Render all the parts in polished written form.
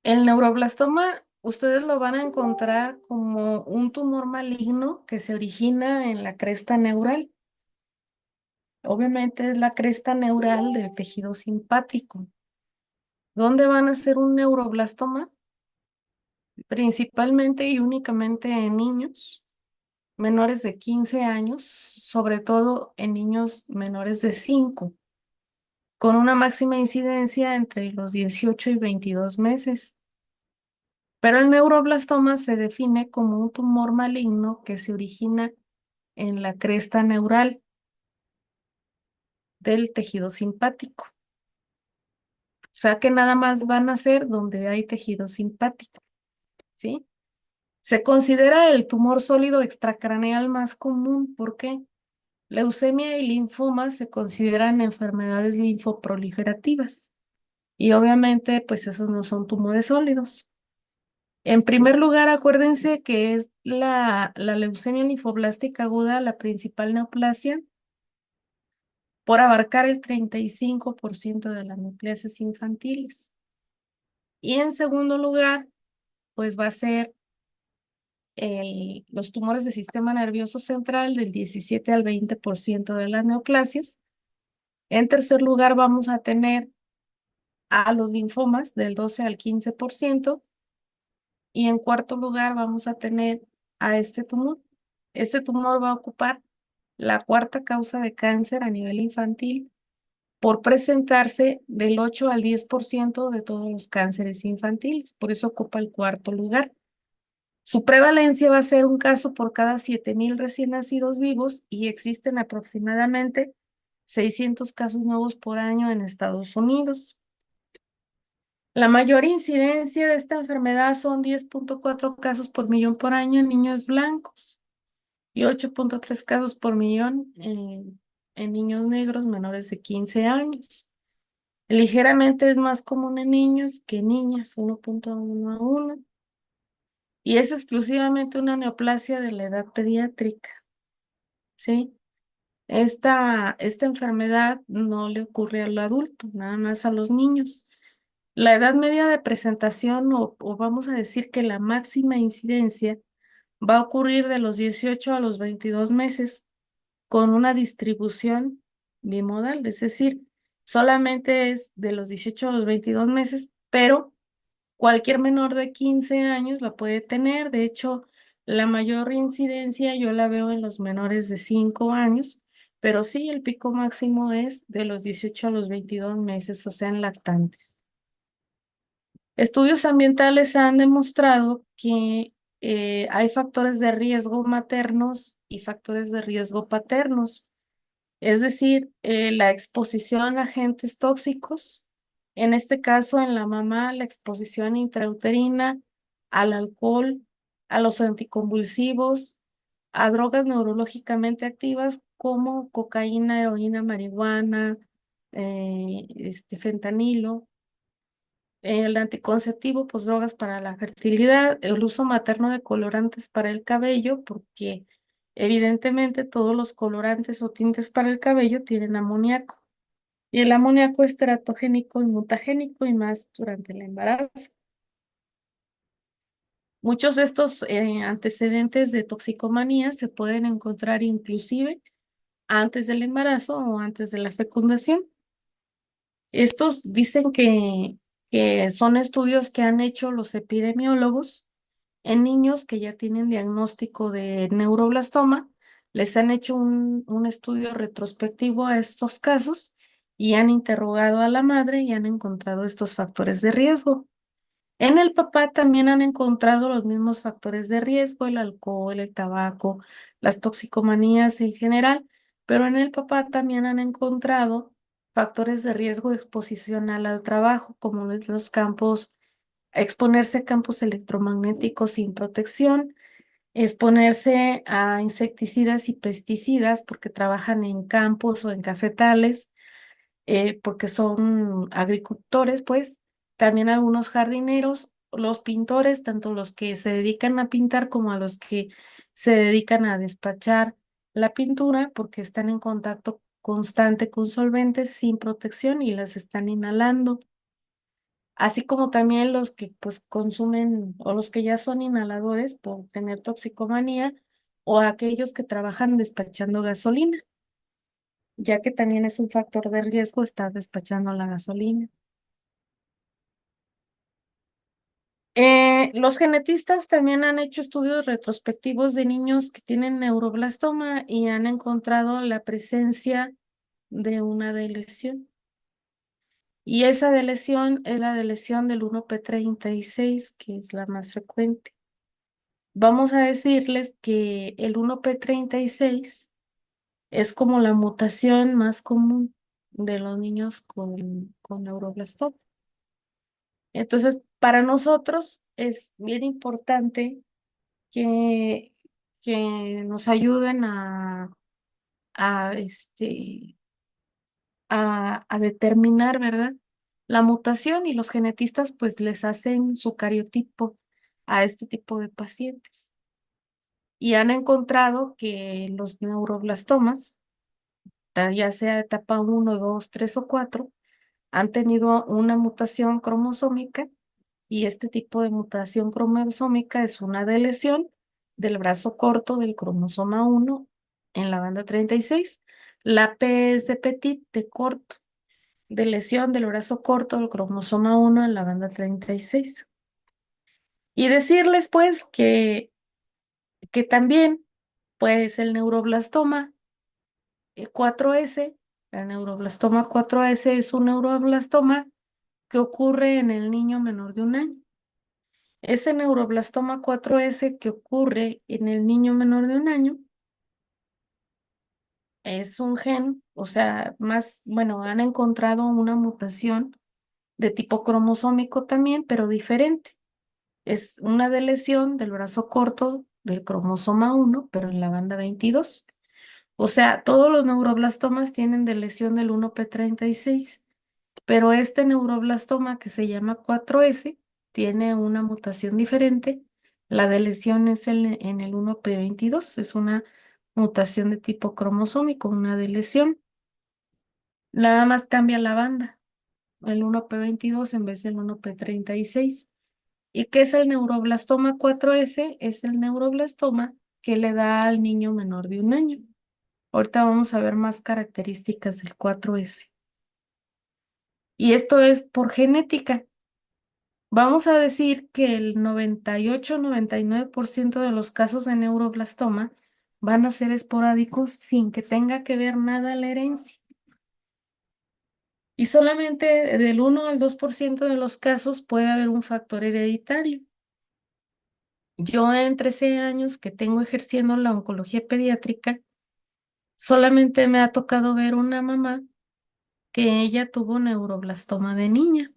El neuroblastoma, ustedes lo van a encontrar como un tumor maligno que se origina en la cresta neural. Obviamente es la cresta neural del tejido simpático. ¿Dónde van a ser un neuroblastoma? Principalmente y únicamente en niños menores de 15 años, sobre todo en niños menores de 5, con una máxima incidencia entre los 18 y 22 meses. Pero el neuroblastoma se define como un tumor maligno que se origina en la cresta neural del tejido simpático. O sea que nada más van a ser donde hay tejido simpático, ¿sí? Se considera el tumor sólido extracraneal más común. ¿Por qué? Leucemia y linfoma se consideran enfermedades linfoproliferativas y obviamente pues esos no son tumores sólidos. En primer lugar, acuérdense que es la leucemia linfoblástica aguda la principal neoplasia por abarcar el 35% de las neoplasias infantiles. Y en segundo lugar, pues va a ser los tumores del sistema nervioso central del 17 al 20% de las neoplasias. En tercer lugar, vamos a tener a los linfomas del 12 al 15%. Y en cuarto lugar, vamos a tener a este tumor. Este tumor va a ocupar la cuarta causa de cáncer a nivel infantil por presentarse del 8 al 10% de todos los cánceres infantiles. Por eso ocupa el cuarto lugar. Su prevalencia va a ser un caso por cada 7,000 recién nacidos vivos y existen aproximadamente 600 casos nuevos por año en Estados Unidos. La mayor incidencia de esta enfermedad son 10,4 casos por millón por año en niños blancos y 8,3 casos por millón en niños negros menores de 15 años. Ligeramente es más común en niños que en niñas, 1,1 a 1. Y es exclusivamente una neoplasia de la edad pediátrica, ¿sí? Esta enfermedad no le ocurre al adulto, nada más a los niños. La edad media de presentación, o vamos a decir que la máxima incidencia, va a ocurrir de los 18 a los 22 meses con una distribución bimodal, es decir, solamente es de los 18 a los 22 meses, pero cualquier menor de 15 años la puede tener. De hecho, la mayor incidencia yo la veo en los menores de 5 años, pero sí, el pico máximo es de los 18 a los 22 meses, o sea, en lactantes. Estudios ambientales han demostrado que hay factores de riesgo maternos y factores de riesgo paternos. Es decir, la exposición a agentes tóxicos, en este caso en la mamá, la exposición intrauterina, al alcohol, a los anticonvulsivos, a drogas neurológicamente activas como cocaína, heroína, marihuana, fentanilo, el anticonceptivo, pues drogas para la fertilidad, el uso materno de colorantes para el cabello, porque evidentemente todos los colorantes o tintes para el cabello tienen amoníaco. Y el amoníaco es teratogénico y mutagénico y más durante el embarazo. Muchos de estos antecedentes de toxicomanía se pueden encontrar inclusive antes del embarazo o antes de la fecundación. Estos dicen que son estudios que han hecho los epidemiólogos en niños que ya tienen diagnóstico de neuroblastoma. Les han hecho un estudio retrospectivo a estos casos y han interrogado a la madre y han encontrado estos factores de riesgo. En el papá también han encontrado los mismos factores de riesgo, el alcohol, el tabaco, las toxicomanías en general, pero en el papá también han encontrado factores de riesgo de exposición al trabajo, como los campos, exponerse a campos electromagnéticos sin protección, exponerse a insecticidas y pesticidas porque trabajan en campos o en cafetales, porque son agricultores, pues también algunos jardineros, los pintores, tanto los que se dedican a pintar como a los que se dedican a despachar la pintura, porque están en contacto constante con solventes sin protección y las están inhalando. así como también los que pues consumen o los que ya son inhaladores por tener toxicomanía o aquellos que trabajan despachando gasolina, ya que también es un factor de riesgo estar despachando la gasolina. Los genetistas también han hecho estudios retrospectivos de niños que tienen neuroblastoma y han encontrado la presencia de una deleción. Y esa deleción es la deleción del 1p36, que es la más frecuente. Vamos a decirles que el 1p36 es como la mutación más común de los niños con neuroblastoma. Entonces, para nosotros es bien importante que, que nos ayuden a, este, a determinar, ¿verdad? La mutación y los genetistas pues les hacen su cariotipo a este tipo de pacientes. Y han encontrado que los neuroblastomas, ya sea etapa 1, 2, 3 o 4, han tenido una mutación cromosómica y este tipo de mutación cromosómica es una deleción del brazo corto del cromosoma 1 en la banda 36. La P es de petit, de corto, de lesión del brazo corto del cromosoma 1 en la banda 36. Y decirles pues que también pues el neuroblastoma 4S, el neuroblastoma 4S es un neuroblastoma que ocurre en el niño menor de 1 año. Ese neuroblastoma 4S que ocurre en el niño menor de 1 año es un gen, o sea, más, bueno, han encontrado una mutación de tipo cromosómico también, pero diferente. Es una deleción del brazo corto del cromosoma 1, pero en la banda 22. O sea, todos los neuroblastomas tienen deleción del 1p36, pero este neuroblastoma que se llama 4S tiene una mutación diferente. La deleción es en el 1p22, es una mutación de tipo cromosómico, una deleción. Nada más cambia la banda, el 1p22 en vez del 1p36. ¿Y qué es el neuroblastoma 4S? Es el neuroblastoma que le da al niño menor de 1 año. Ahorita vamos a ver más características del 4S. Y esto es por genética. Vamos a decir que el 98-99% de los casos de neuroblastoma van a ser esporádicos sin que tenga que ver nada la herencia. Y solamente del 1 al 2% de los casos puede haber un factor hereditario. Yo en 13 años que tengo ejerciendo la oncología pediátrica, solamente me ha tocado ver una mamá que ella tuvo neuroblastoma de niña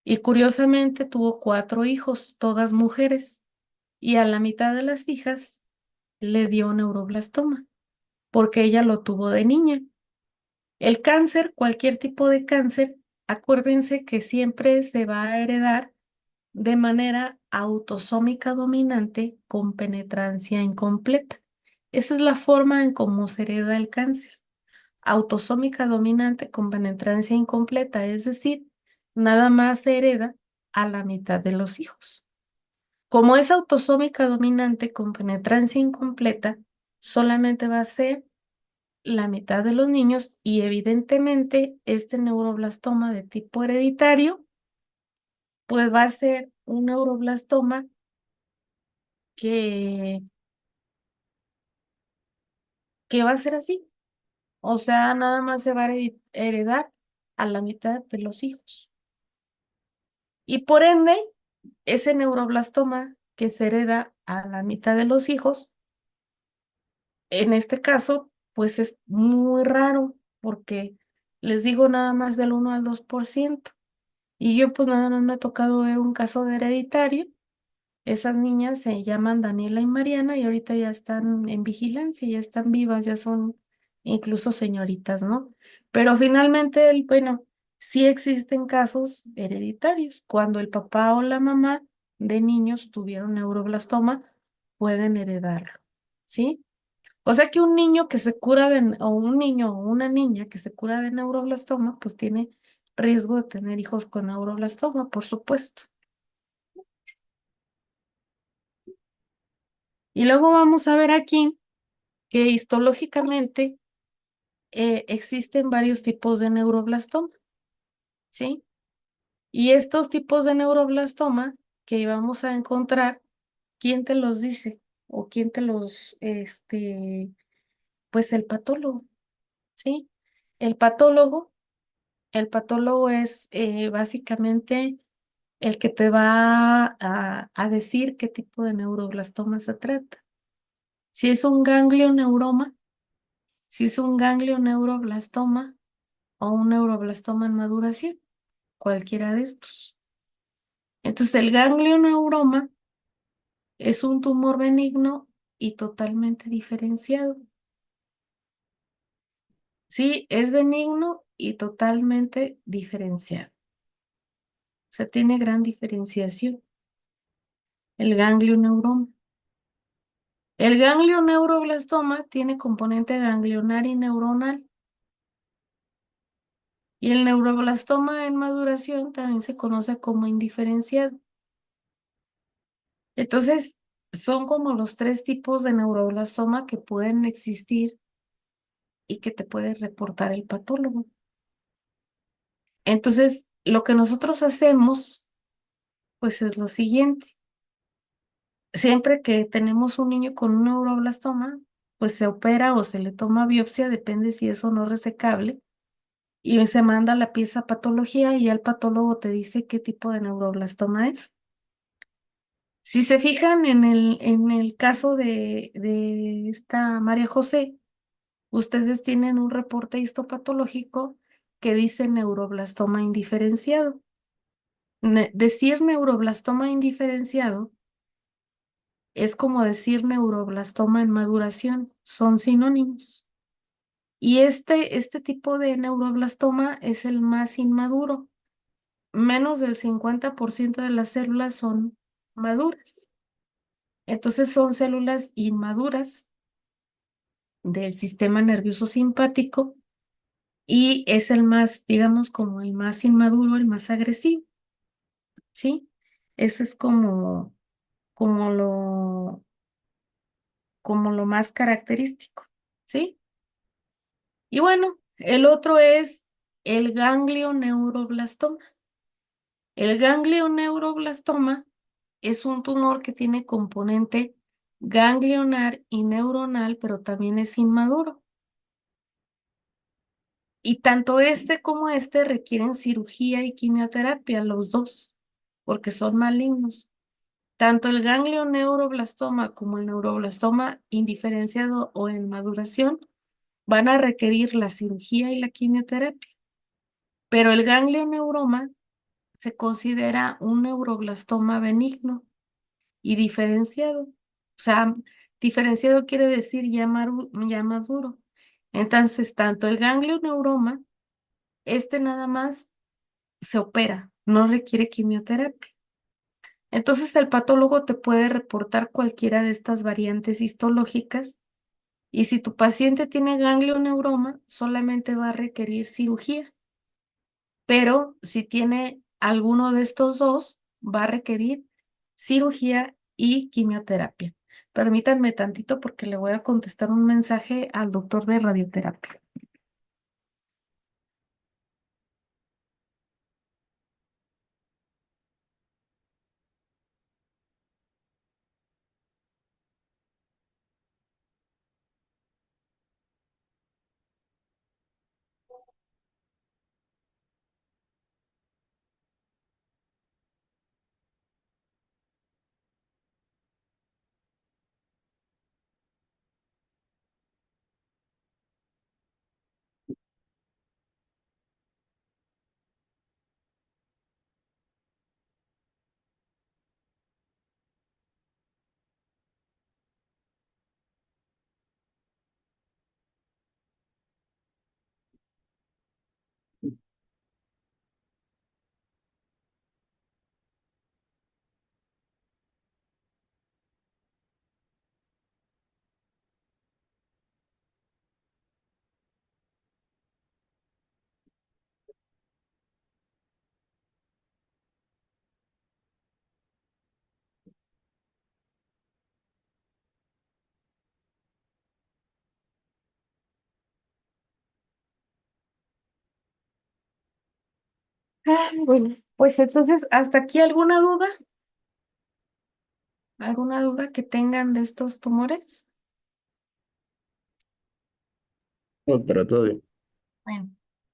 y curiosamente tuvo 4 hijos, todas mujeres, y a la mitad de las hijas le dio neuroblastoma porque ella lo tuvo de niña. El cáncer, cualquier tipo de cáncer, acuérdense que siempre se va a heredar de manera autosómica dominante con penetrancia incompleta. Esa es la forma en cómo se hereda el cáncer. Autosómica dominante con penetrancia incompleta, es decir, nada más se hereda a la mitad de los hijos. Como es autosómica dominante con penetrancia incompleta, solamente va a ser la mitad de los niños y evidentemente este neuroblastoma de tipo hereditario, pues va a ser un neuroblastoma que, que va a ser así. O sea, nada más se va a heredar a la mitad de los hijos. Y por ende, ese neuroblastoma que se hereda a la mitad de los hijos, en este caso, pues es muy raro porque les digo nada más del 1 al 2%. Y yo pues nada más me ha tocado ver un caso de hereditario. Esas niñas se llaman Daniela y Mariana y ahorita ya están en vigilancia, ya están vivas, ya son incluso señoritas, ¿no? Pero finalmente, bueno, sí existen casos hereditarios. Cuando el papá o la mamá de niños tuvieron neuroblastoma, pueden heredarlo, ¿sí? O sea que un niño que se cura o un niño o una niña que se cura de neuroblastoma, pues tiene riesgo de tener hijos con neuroblastoma, por supuesto. Y luego vamos a ver aquí que histológicamente existen varios tipos de neuroblastoma, ¿sí? Y estos tipos de neuroblastoma que vamos a encontrar, ¿quién te los dice? O quién te los, pues el patólogo, ¿sí? El patólogo, el patólogo es básicamente el que te va a decir qué tipo de neuroblastoma se trata. Si es un ganglioneuroma, si es un ganglioneuroblastoma o un neuroblastoma en maduración, cualquiera de estos. Entonces, el ganglioneuroma es un tumor benigno y totalmente diferenciado. Sí, es benigno y totalmente diferenciado. O sea, tiene gran diferenciación el ganglioneuroma. El ganglioneuroblastoma tiene componente ganglionar y neuronal. Y el neuroblastoma en maduración también se conoce como indiferenciado. Entonces, son como los tres tipos de neuroblastoma que pueden existir y que te puede reportar el patólogo. Entonces, lo que nosotros hacemos, pues es lo siguiente. Siempre que tenemos un niño con un neuroblastoma, pues se opera o se le toma biopsia, depende si es o no resecable, y se manda la pieza a patología y ya el patólogo te dice qué tipo de neuroblastoma es. Si se fijan en el caso de esta María José, ustedes tienen un reporte histopatológico que dice neuroblastoma indiferenciado. Decir neuroblastoma indiferenciado es como decir neuroblastoma en maduración, son sinónimos. Y este tipo de neuroblastoma es el más inmaduro. Menos del 50% de las células son maduras. Entonces son células inmaduras del sistema nervioso simpático y es el más, digamos, como el más inmaduro, el más agresivo, ¿sí? Ese es como como lo más característico, ¿sí? Y bueno, el otro es el ganglioneuroblastoma. El ganglioneuroblastoma es un tumor que tiene componente ganglionar y neuronal, pero también es inmaduro. Y tanto este como este requieren cirugía y quimioterapia, los dos, porque son malignos. Tanto el ganglioneuroblastoma como el neuroblastoma indiferenciado o en maduración van a requerir la cirugía y la quimioterapia. Pero el ganglioneuroma se considera un neuroblastoma benigno y diferenciado. O sea, diferenciado quiere decir ya maduro. Entonces, tanto el ganglioneuroma, este nada más se opera, no requiere quimioterapia. Entonces, el patólogo te puede reportar cualquiera de estas variantes histológicas y si tu paciente tiene ganglioneuroma, solamente va a requerir cirugía. Pero si tiene alguno de estos dos, va a requerir cirugía y quimioterapia. Permítanme tantito porque le voy a contestar un mensaje al doctor de radioterapia. Bueno, pues entonces, ¿hasta aquí alguna duda? ¿Alguna duda que tengan de estos tumores? Doctora, todo bien. Bueno,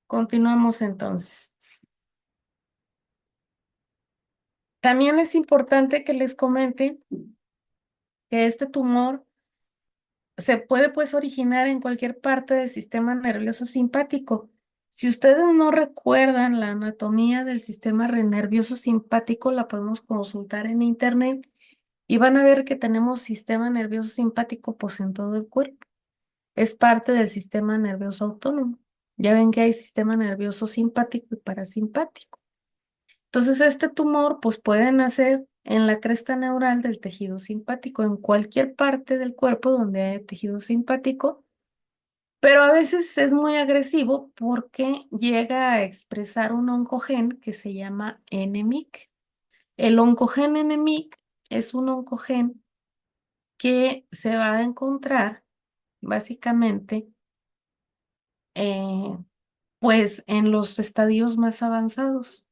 continuamos entonces. También es importante que les comente que este tumor se puede pues originar en cualquier parte del sistema nervioso simpático. Si ustedes no recuerdan la anatomía del sistema nervioso simpático, la podemos consultar en internet y van a ver que tenemos sistema nervioso simpático pues en todo el cuerpo. Es parte del sistema nervioso autónomo. Ya ven que hay sistema nervioso simpático y parasimpático. Entonces, este tumor, pues puede nacer en la cresta neural del tejido simpático, en cualquier parte del cuerpo donde haya tejido simpático, pero a veces es muy agresivo porque llega a expresar un oncogen que se llama NMYC. El oncogen NMYC es un oncogen que se va a encontrar básicamente eh, pues en los estadios más avanzados.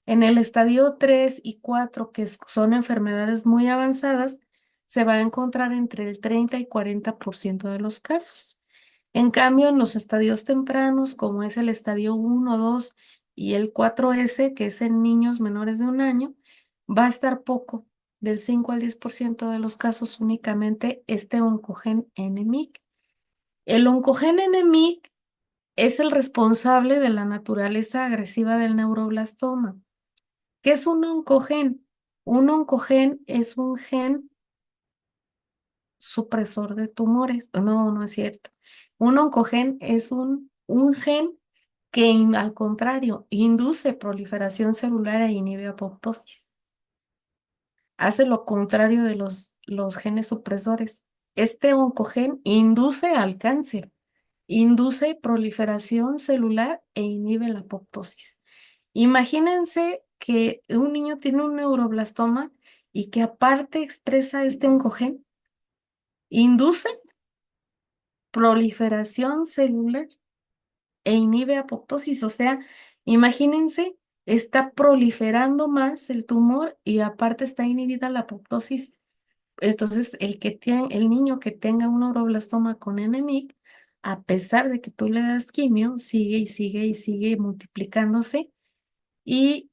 En el estadio 3 y 4, que son enfermedades muy avanzadas, se va a encontrar entre el 30 y 40% de los casos. En cambio, en los estadios tempranos, como es el estadio 1, 2 y el 4S, que es en niños menores de un año, va a estar poco, del 5 al 10% de los casos únicamente este oncogen NMYC. El oncogen NMYC es el responsable de la naturaleza agresiva del neuroblastoma. ¿Qué es un oncogen? Un oncogen es un gen supresor de tumores. No, no es cierto. Un oncogen es un gen que, al contrario, induce proliferación celular e inhibe apoptosis. Hace lo contrario de los genes supresores. Este oncogen induce al cáncer, induce proliferación celular e inhibe la apoptosis. Imagínense que un niño tiene un neuroblastoma y que aparte expresa este oncogen, induce proliferación celular e inhibe apoptosis. O sea, imagínense, está proliferando más el tumor y aparte está inhibida la apoptosis. Entonces, el niño que tenga un neuroblastoma con NMIC, a pesar de que tú le das quimio, sigue y sigue y sigue multiplicándose y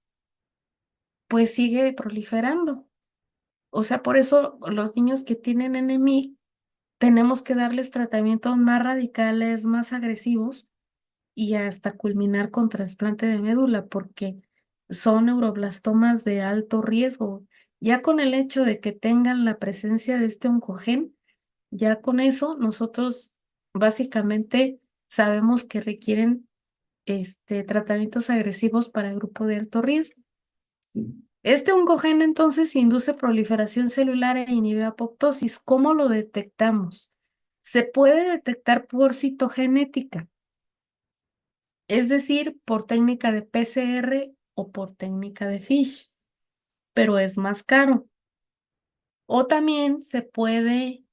pues sigue proliferando. O sea, por eso los niños que tienen NMIC tenemos que darles tratamientos más radicales, más agresivos y hasta culminar con trasplante de médula, porque son neuroblastomas de alto riesgo. Ya con el hecho de que tengan la presencia de este oncogen, ya con eso nosotros básicamente sabemos que requieren tratamientos agresivos para el grupo de alto riesgo. Este oncogen entonces induce proliferación celular e inhibe apoptosis. ¿Cómo lo detectamos? Se puede detectar por citogenética, es decir, por técnica de PCR o por técnica de FISH, pero es más caro. O también se puede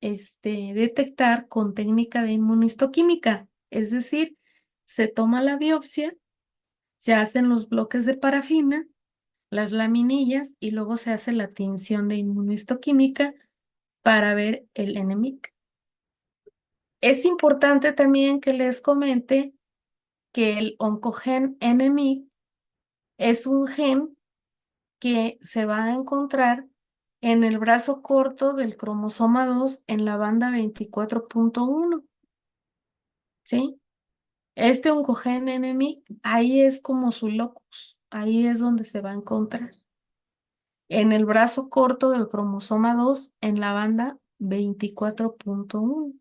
detectar con técnica de inmunohistoquímica, es decir, se toma la biopsia, se hacen los bloques de parafina, las laminillas y luego se hace la tinción de inmunohistoquímica para ver el NMIC. Es importante también que les comente que el oncogen NMIC es un gen que se va a encontrar en el brazo corto del cromosoma 2 en la banda 24.1, ¿sí? Este oncogen NMIC, ahí es como su locus, ahí es donde se va a encontrar. En el brazo corto del cromosoma 2 en la banda 24.1.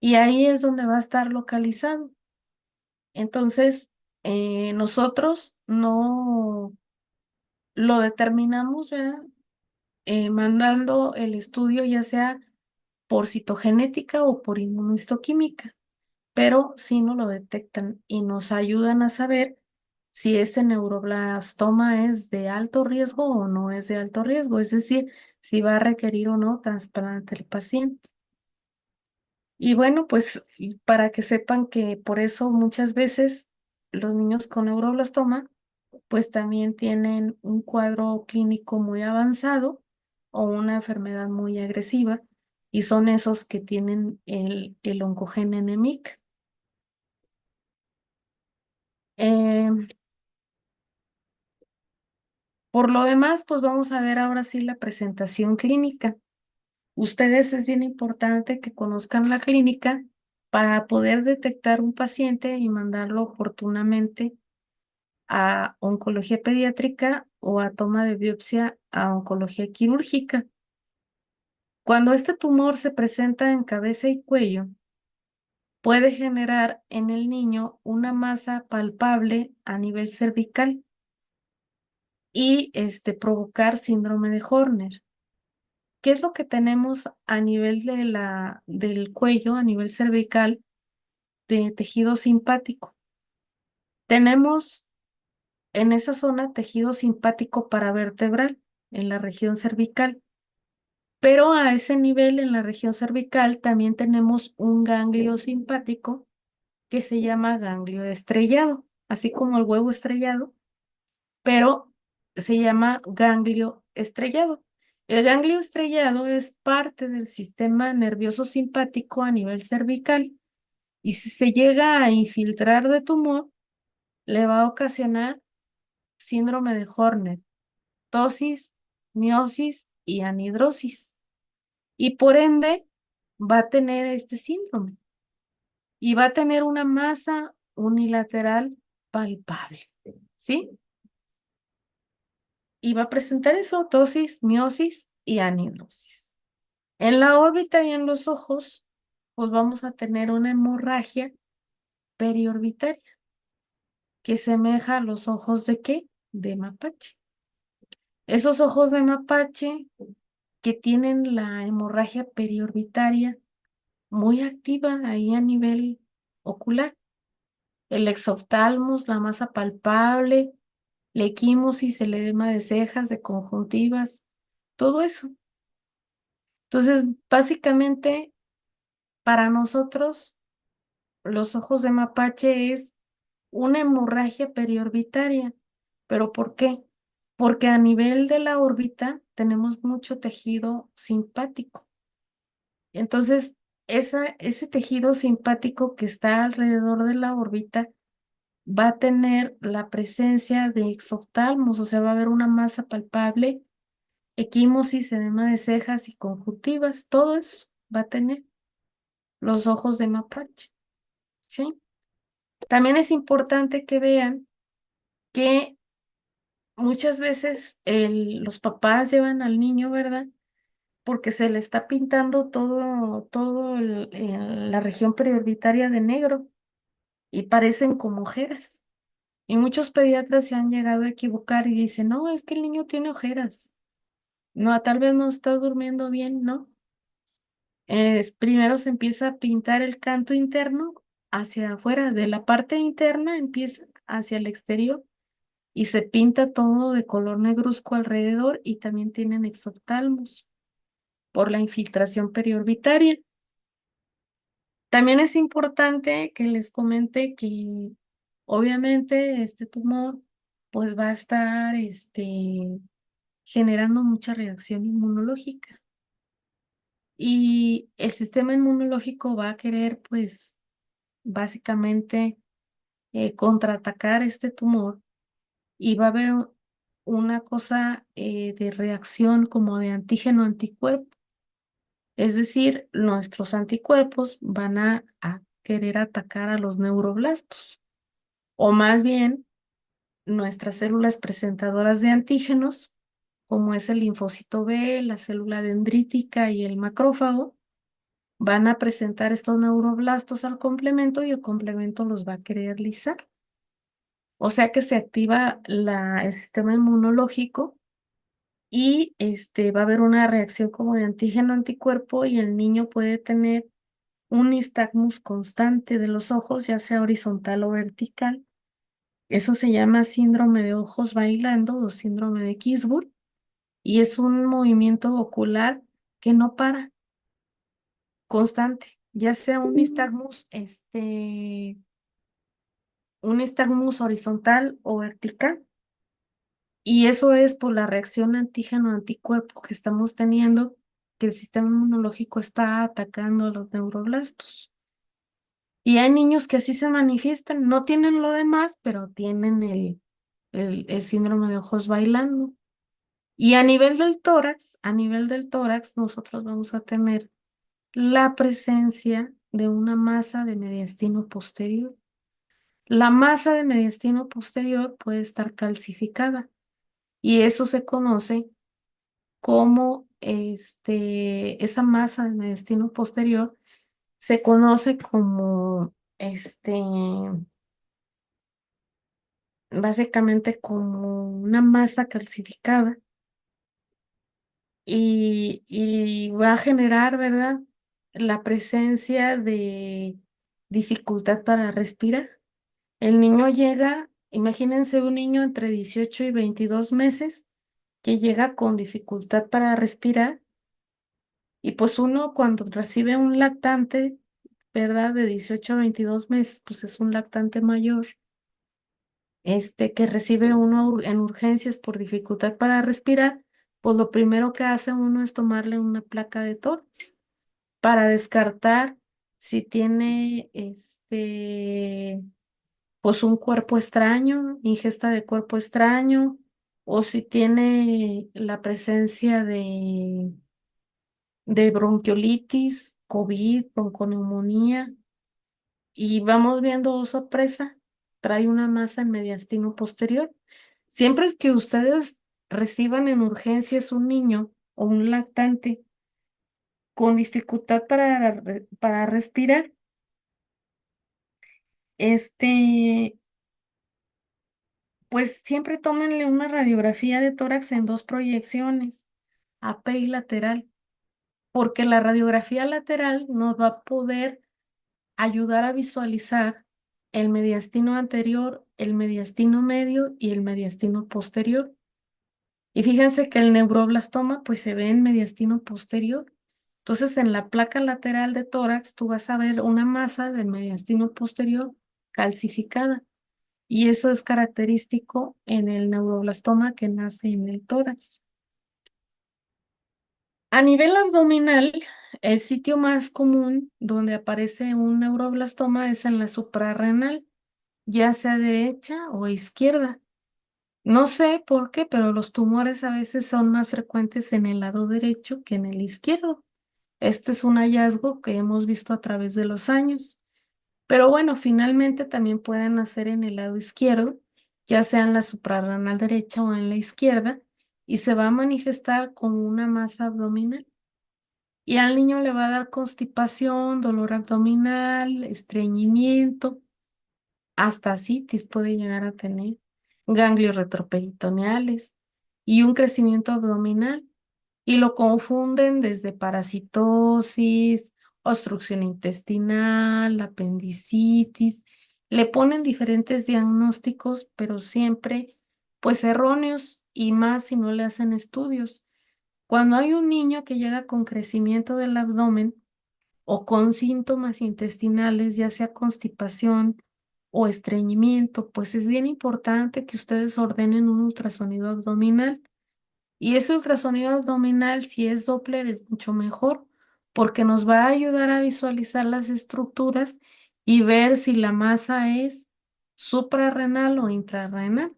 Y ahí es donde va a estar localizado. Entonces, nosotros no lo determinamos, ¿verdad? Mandando el estudio ya sea por citogenética o por inmunohistoquímica, pero sí nos lo detectan y nos ayudan a saber si ese neuroblastoma es de alto riesgo o no es de alto riesgo, es decir, si va a requerir o no trasplante el paciente. Y bueno, pues y para que sepan que por eso muchas veces los niños con neuroblastoma pues también tienen un cuadro clínico muy avanzado o una enfermedad muy agresiva y son esos que tienen el oncogene NMIC. Em, por lo demás, pues vamos a ver ahora sí la presentación clínica. Ustedes es bien importante que conozcan la clínica para poder detectar un paciente y mandarlo oportunamente a oncología pediátrica o a toma de biopsia a oncología quirúrgica. Cuando este tumor se presenta en cabeza y cuello, puede generar en el niño una masa palpable a nivel cervical y provocar síndrome de Horner. ¿Qué es lo que tenemos a nivel del cuello, a nivel cervical, de tejido simpático? Tenemos en esa zona tejido simpático paravertebral, en la región cervical, pero a ese nivel, en la región cervical, también tenemos un ganglio simpático que se llama ganglio estrellado, así como el huevo estrellado, pero se llama ganglio estrellado. El ganglio estrellado es parte del sistema nervioso simpático a nivel cervical y si se llega a infiltrar de tumor, le va a ocasionar síndrome de Horner, tosis, miosis y anhidrosis. Y por ende va a tener este síndrome y va a tener una masa unilateral palpable, ¿sí? Y va a presentar eso, tosis, miosis y anhidrosis. En la órbita y en los ojos, pues vamos a tener una hemorragia periorbitaria que semeja a los ojos de ¿qué? De mapache. Esos ojos de mapache que tienen la hemorragia periorbitaria muy activa ahí a nivel ocular. El exoftalmos, la masa palpable, la equimosis, el edema de cejas, de conjuntivas, todo eso. Entonces, básicamente, para nosotros, los ojos de mapache es una hemorragia periorbitaria. ¿Pero por qué? Porque a nivel de la órbita tenemos mucho tejido simpático. Entonces, ese tejido simpático que está alrededor de la órbita va a tener la presencia de exoftalmos, o sea, va a haber una masa palpable, equimosis, edema de cejas y conjuntivas, todo eso va a tener los ojos de mapache, ¿sí? También es importante que vean que muchas veces los papás llevan al niño, ¿verdad? Porque se le está pintando todo la región periorbitaria de negro y parecen como ojeras. Y muchos pediatras se han llegado a equivocar y dicen, no, es que el niño tiene ojeras. No, tal vez no está durmiendo bien, ¿no? Primero se empieza a pintar el canto interno hacia afuera, de la parte interna empieza hacia el exterior y se pinta todo de color negruzco alrededor y también tienen exoftalmos por la infiltración periorbitaria. También es importante que les comente que obviamente este tumor pues va a estar generando mucha reacción inmunológica y el sistema inmunológico va a querer pues básicamente contraatacar este tumor y va a haber una cosa de reacción como de antígeno anticuerpo. Es decir, nuestros anticuerpos van a querer atacar a los neuroblastos, o más bien nuestras células presentadoras de antígenos, como es el linfocito B, la célula dendrítica y el macrófago, van a presentar estos neuroblastos al complemento y el complemento los va a querer lisar. O sea que se activa el sistema inmunológico y va a haber una reacción como de antígeno anticuerpo y el niño puede tener un nistagmus constante de los ojos, ya sea horizontal o vertical. Eso se llama síndrome de ojos bailando o síndrome de Kisburg y es un movimiento ocular que no para, constante, ya sea un nistagmus un nistagmus horizontal o vertical. Y eso es por la reacción antígeno-anticuerpo que estamos teniendo, que el sistema inmunológico está atacando a los neuroblastos. Y hay niños que así se manifiestan, no tienen lo demás, pero tienen el síndrome de ojos bailando. Y a nivel del tórax, nosotros vamos a tener la presencia de una masa de mediastino posterior. La masa de mediastino posterior puede estar calcificada y eso se conoce como esa masa de mediastino posterior se conoce como básicamente como una masa calcificada y va a generar, ¿verdad? La presencia de dificultad para respirar. El niño llega, imagínense un niño entre 18 y 22 meses que llega con dificultad para respirar y pues uno cuando recibe un lactante, ¿verdad? De 18 a 22 meses, pues es un lactante mayor, que recibe uno en urgencias por dificultad para respirar, pues lo primero que hace uno es tomarle una placa de tórax para descartar si tiene pues un cuerpo extraño, ingesta de cuerpo extraño, o si tiene la presencia de bronquiolitis, COVID, bronconeumonía, y vamos viendo, oh sorpresa, trae una masa en mediastino posterior. Siempre es que ustedes reciban en urgencias un niño o un lactante con dificultad para respirar, este, pues siempre tómenle una radiografía de tórax en dos proyecciones, AP y lateral, porque la radiografía lateral nos va a poder ayudar a visualizar el mediastino anterior, el mediastino medio y el mediastino posterior. Y fíjense que el neuroblastoma pues se ve en mediastino posterior. Entonces en la placa lateral de tórax tú vas a ver una masa del mediastino posterior calcificada. Y eso es característico en el neuroblastoma que nace en el tórax. A nivel abdominal, el sitio más común donde aparece un neuroblastoma es en la suprarrenal, ya sea derecha o izquierda. No sé por qué, pero los tumores a veces son más frecuentes en el lado derecho que en el izquierdo. Este es un hallazgo que hemos visto a través de los años. Pero bueno, finalmente también pueden nacer en el lado izquierdo, ya sea en la suprarrenal derecha o en la izquierda, y se va a manifestar con una masa abdominal. Y al niño le va a dar constipación, dolor abdominal, estreñimiento, hasta citis puede llegar a tener, ganglios retroperitoneales y un crecimiento abdominal. Y lo confunden desde parasitosis, obstrucción intestinal, apendicitis. Le ponen diferentes diagnósticos, pero siempre pues erróneos y más si no le hacen estudios. Cuando hay un niño que llega con crecimiento del abdomen o con síntomas intestinales, ya sea constipación o estreñimiento, pues es bien importante que ustedes ordenen un ultrasonido abdominal. Y ese ultrasonido abdominal, si es Doppler, es mucho mejor porque nos va a ayudar a visualizar las estructuras y ver si la masa es suprarrenal o intrarrenal.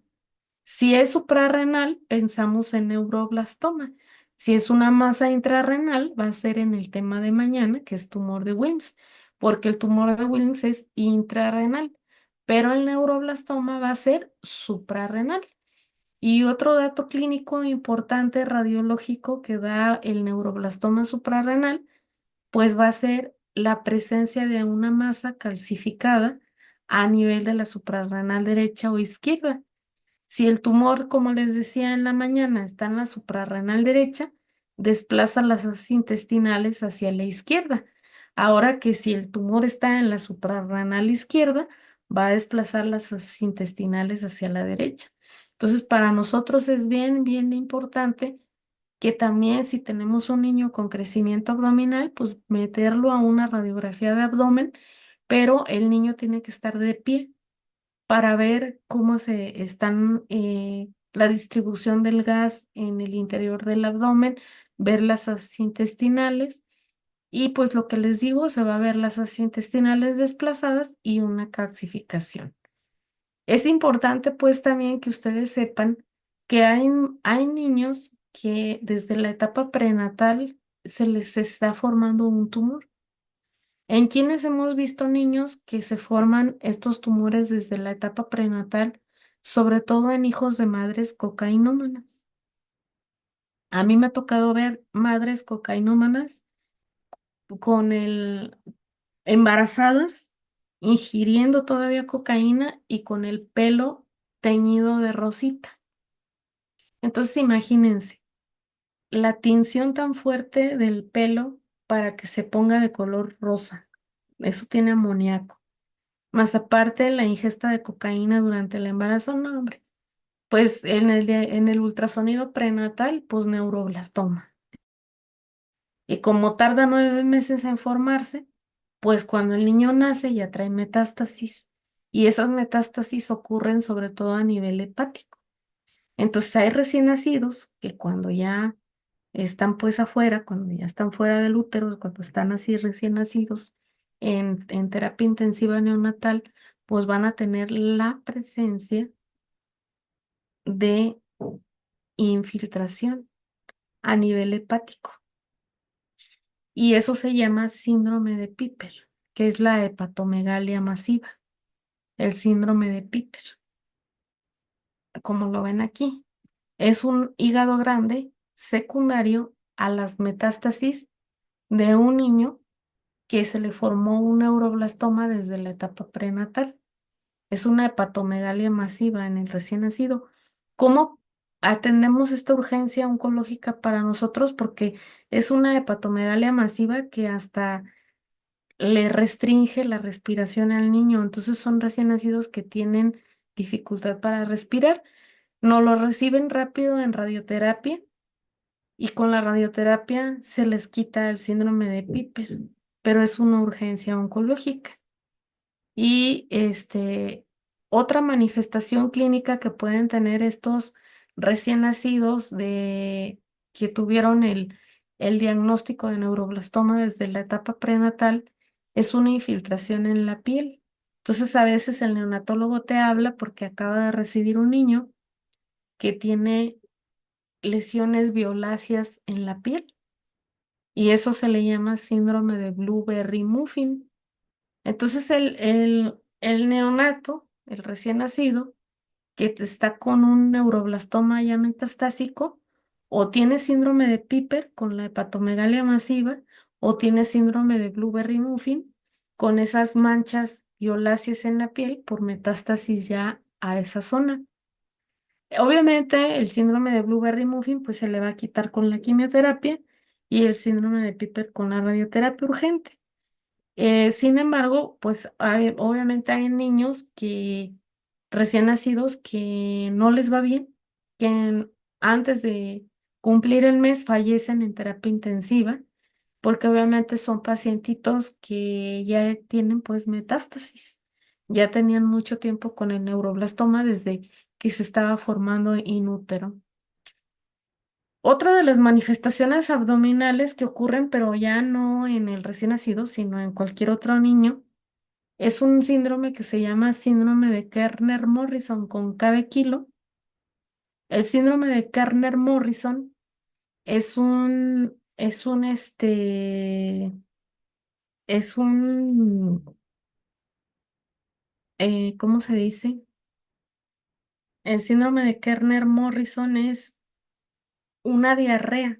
Si es suprarrenal, pensamos en neuroblastoma. Si es una masa intrarrenal, va a ser en el tema de mañana, que es tumor de Wilms, porque el tumor de Wilms es intrarrenal, pero el neuroblastoma va a ser suprarrenal. Y otro dato clínico importante radiológico que da el neuroblastoma suprarrenal, pues va a ser la presencia de una masa calcificada a nivel de la suprarrenal derecha o izquierda. Si el tumor, como les decía en la mañana, está en la suprarrenal derecha, desplaza las asas intestinales hacia la izquierda. Ahora que si el tumor está en la suprarrenal izquierda, va a desplazar las asas intestinales hacia la derecha. Entonces, para nosotros es bien, bien importante que también si tenemos un niño con crecimiento abdominal, pues meterlo a una radiografía de abdomen, pero el niño tiene que estar de pie para ver cómo se están la distribución del gas en el interior del abdomen, ver las asas intestinales y pues lo que les digo, se va a ver las asas intestinales desplazadas y una calcificación. Es importante pues también que ustedes sepan que hay niños que desde la etapa prenatal se les está formando un tumor. En quienes hemos visto niños que se forman estos tumores desde la etapa prenatal, sobre todo en hijos de madres cocainómanas. A mí me ha tocado ver madres cocainómanas con el embarazadas, ingiriendo todavía cocaína y con el pelo teñido de rosita. Entonces imagínense, la tinción tan fuerte del pelo para que se ponga de color rosa. Eso tiene amoníaco. Más aparte la ingesta de cocaína durante el embarazo, no, hombre. Pues en el ultrasonido prenatal, pues neuroblastoma. Y como tarda 9 meses en formarse, pues cuando el niño nace ya trae metástasis. Y esas metástasis ocurren sobre todo a nivel hepático. Entonces hay recién nacidos que cuando ya están pues afuera, cuando ya están fuera del útero, cuando están así recién nacidos en terapia intensiva neonatal, pues van a tener la presencia de infiltración a nivel hepático. Y eso se llama síndrome de Piper, que es la hepatomegalia masiva, el síndrome de Piper, como lo ven aquí. Es un hígado grande secundario a las metástasis de un niño que se le formó un neuroblastoma desde la etapa prenatal. Es una hepatomegalia masiva en el recién nacido. ¿Cómo atendemos esta urgencia oncológica para nosotros? Porque es una hepatomegalia masiva que hasta le restringe la respiración al niño. Entonces son recién nacidos que tienen dificultad para respirar. No lo reciben rápido en radioterapia y con la radioterapia se les quita el síndrome de Piper, pero es una urgencia oncológica. Y otra manifestación clínica que pueden tener estos recién nacidos que tuvieron el diagnóstico de neuroblastoma desde la etapa prenatal es una infiltración en la piel. Entonces, a veces el neonatólogo te habla porque acaba de recibir un niño que tiene lesiones violáceas en la piel y eso se le llama síndrome de Blueberry Muffin. Entonces el neonato, el recién nacido, está con un neuroblastoma ya metastásico, o tiene síndrome de Piper con la hepatomegalia masiva, o tiene síndrome de Blueberry Muffin con esas manchas violáceas en la piel por metástasis ya a esa zona. Obviamente el síndrome de Blueberry Muffin pues se le va a quitar con la quimioterapia y el síndrome de Piper con la radioterapia urgente. Sin embargo, pues obviamente hay niños que recién nacidos que no les va bien, que antes de cumplir el mes fallecen en terapia intensiva, porque obviamente son pacientitos que ya tienen pues metástasis, ya tenían mucho tiempo con el neuroblastoma desde que se estaba formando in útero. Otra de las manifestaciones abdominales que ocurren, pero ya no en el recién nacido, sino en cualquier otro niño, es un síndrome que se llama síndrome de Kerner-Morrison con K de kilo. El síndrome de Kerner-Morrison es un, ¿cómo se dice? El síndrome de Kerner-Morrison es una diarrea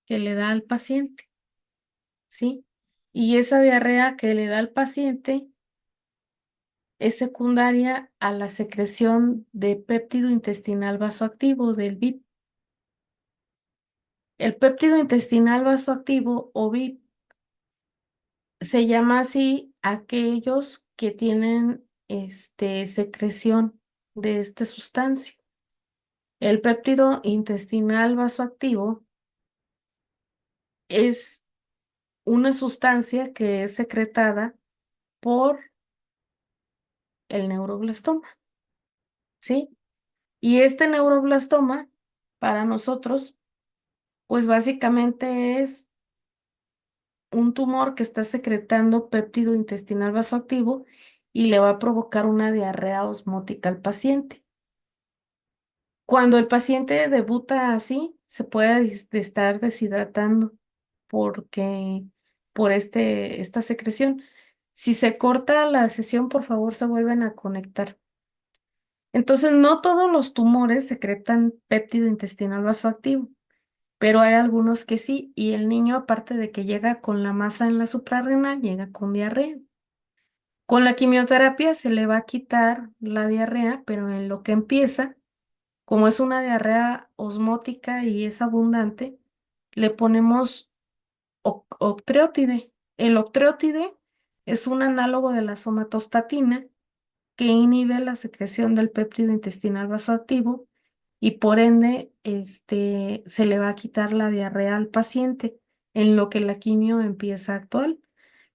que le da al paciente, ¿sí? Y esa diarrea que le da al paciente es secundaria a la secreción de péptido intestinal vasoactivo del BIP. El péptido intestinal vasoactivo o BIP se llama así a aquellos que tienen secreción de esta sustancia. El péptido intestinal vasoactivo es una sustancia que es secretada por el neuroblastoma. ¿sí? Y este neuroblastoma, para nosotros, pues básicamente es un tumor que está secretando péptido intestinal vasoactivo y le va a provocar una diarrea osmótica al paciente. Cuando el paciente debuta así, se puede estar deshidratando porque por esta secreción. Si se corta la sesión, por favor, se vuelven a conectar. Entonces, no todos los tumores secretan péptido intestinal vasoactivo, pero hay algunos que sí, y el niño, aparte de que llega con la masa en la suprarrenal, llega con diarrea. Con la quimioterapia se le va a quitar la diarrea, pero en lo que empieza, como es una diarrea osmótica y es abundante, le ponemos octreotide. El octreotide es un análogo de la somatostatina que inhibe la secreción del péptido intestinal vasoactivo y por ende se le va a quitar la diarrea al paciente en lo que la quimio empieza a actuar.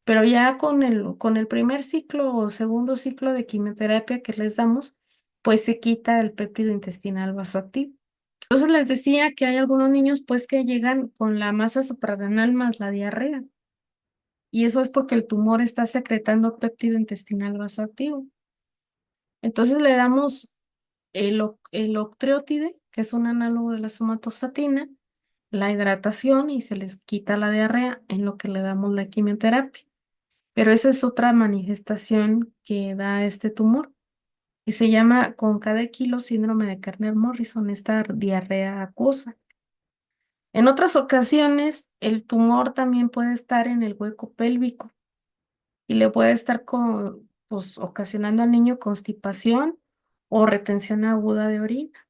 Pero ya con el primer ciclo o segundo ciclo de quimioterapia que les damos, pues se quita el péptido intestinal vasoactivo. Entonces les decía que hay algunos niños pues que llegan con la masa suprarrenal más la diarrea y eso es porque el tumor está secretando péptido intestinal vasoactivo. Entonces le damos el octreotide, que es un análogo de la somatostatina, la hidratación y se les quita la diarrea en lo que le damos la quimioterapia. Pero esa es otra manifestación que da este tumor y se llama con cada kilo síndrome de Kerner-Morrison, esta diarrea acuosa. En otras ocasiones, el tumor también puede estar en el hueco pélvico y le puede estar pues, ocasionando al niño constipación o retención aguda de orina,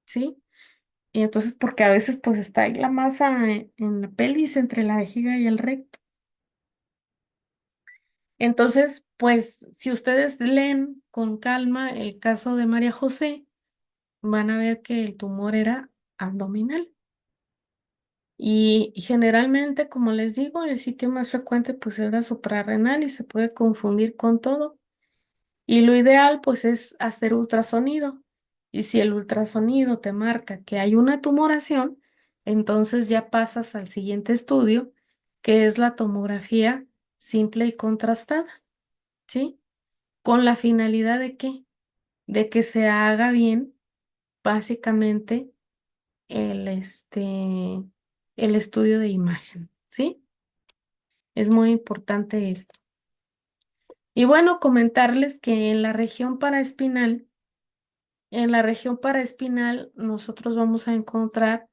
¿sí? Y entonces, porque a veces pues está ahí la masa en la pelvis entre la vejiga y el recto. Entonces, pues si ustedes leen con calma el caso de María José, van a ver que el tumor era abdominal. Y generalmente, como les digo, el sitio más frecuente pues es la suprarrenal y se puede confundir con todo. Y lo ideal pues es hacer ultrasonido. Y si el ultrasonido te marca que hay una tumoración, entonces ya pasas al siguiente estudio, que es la tomografía simple y contrastada, ¿sí? ¿Con la finalidad de qué? De que se haga bien básicamente el, el estudio de imagen, ¿sí? Es muy importante esto. Y bueno, comentarles que en la región paraespinal, nosotros vamos a encontrar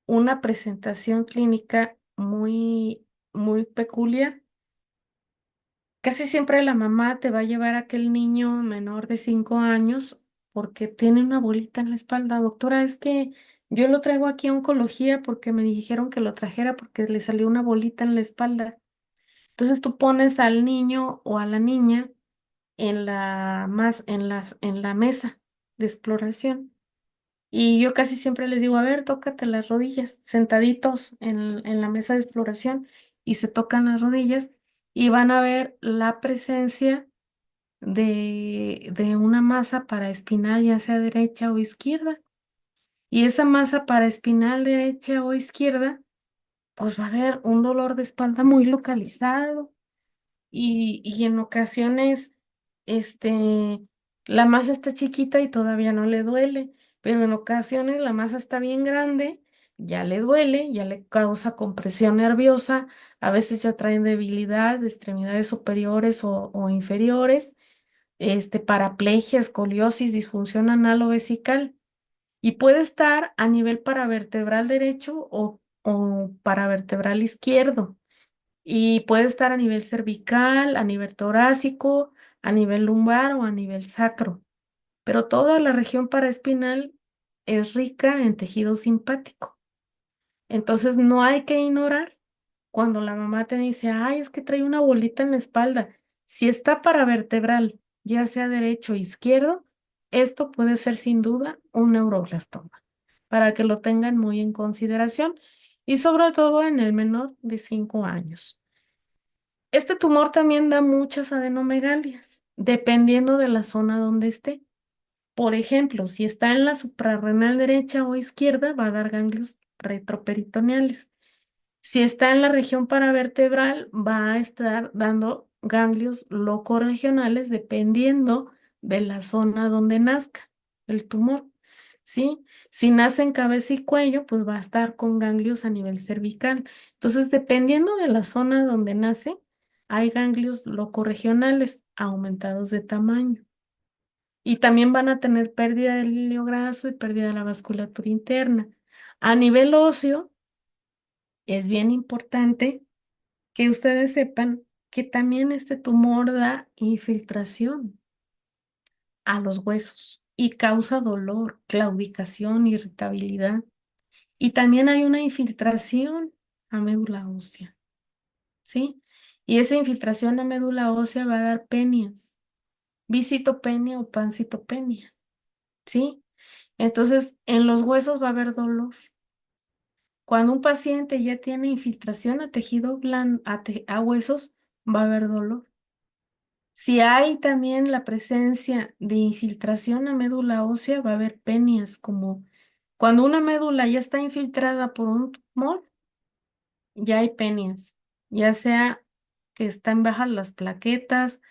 una presentación clínica muy, muy peculiar. Casi siempre la mamá te va a llevar a aquel niño menor de 5 años porque tiene una bolita en la espalda. Doctora, es que yo lo traigo aquí a oncología porque me dijeron que lo trajera porque le salió una bolita en la espalda. Entonces tú pones al niño o a la niña en la mesa de exploración. Y yo casi siempre les digo, a ver, tócate las rodillas, sentaditos en la mesa de exploración y se tocan las rodillas y van a ver la presencia de una masa paraespinal, ya sea derecha o izquierda. Y esa masa paraespinal derecha o izquierda, pues va a haber un dolor de espalda muy localizado y en ocasiones, este, la masa está chiquita y todavía no le duele, pero en ocasiones la masa está bien grande, ya le duele, ya le causa compresión nerviosa, a veces ya traen debilidad de extremidades superiores o inferiores, paraplegia, escoliosis, disfunción anal o vesical, y puede estar a nivel paravertebral derecho o paravertebral izquierdo. Y puede estar a nivel cervical, a nivel torácico, a nivel lumbar o a nivel sacro. Pero toda la región paraespinal es rica en tejido simpático. Entonces no hay que ignorar cuando la mamá te dice, ay, es que trae una bolita en la espalda. Si está paravertebral, ya sea derecho o izquierdo, esto puede ser sin duda un neuroblastoma, para que lo tengan muy en consideración y sobre todo en el menor de 5 años. Este tumor también da muchas adenomegalias, dependiendo de la zona donde esté. Por ejemplo, si está en la suprarrenal derecha o izquierda, va a dar ganglios retroperitoneales. Si está en la región paravertebral, va a estar dando ganglios locorregionales dependiendo de la zona donde nazca el tumor, ¿sí? Si nace en cabeza y cuello, pues va a estar con ganglios a nivel cervical. Entonces, dependiendo de la zona donde nace, hay ganglios locorregionales aumentados de tamaño. Y también van a tener pérdida del hilo graso y pérdida de la vasculatura interna. A nivel óseo, es bien importante que ustedes sepan que también este tumor da infiltración a los huesos y causa dolor, claudicación, irritabilidad. Y también hay una infiltración a médula ósea, ¿sí? Y esa infiltración a médula ósea va a dar penias, visitopenia o pancitopenia, ¿sí? Entonces, en los huesos va a haber dolor. Cuando un paciente ya tiene infiltración a tejido blando, a huesos, va a haber dolor. Si hay también la presencia de infiltración a médula ósea, va a haber penias, como cuando una médula ya está infiltrada por un tumor, ya hay penias, ya sea que están bajas las plaquetas,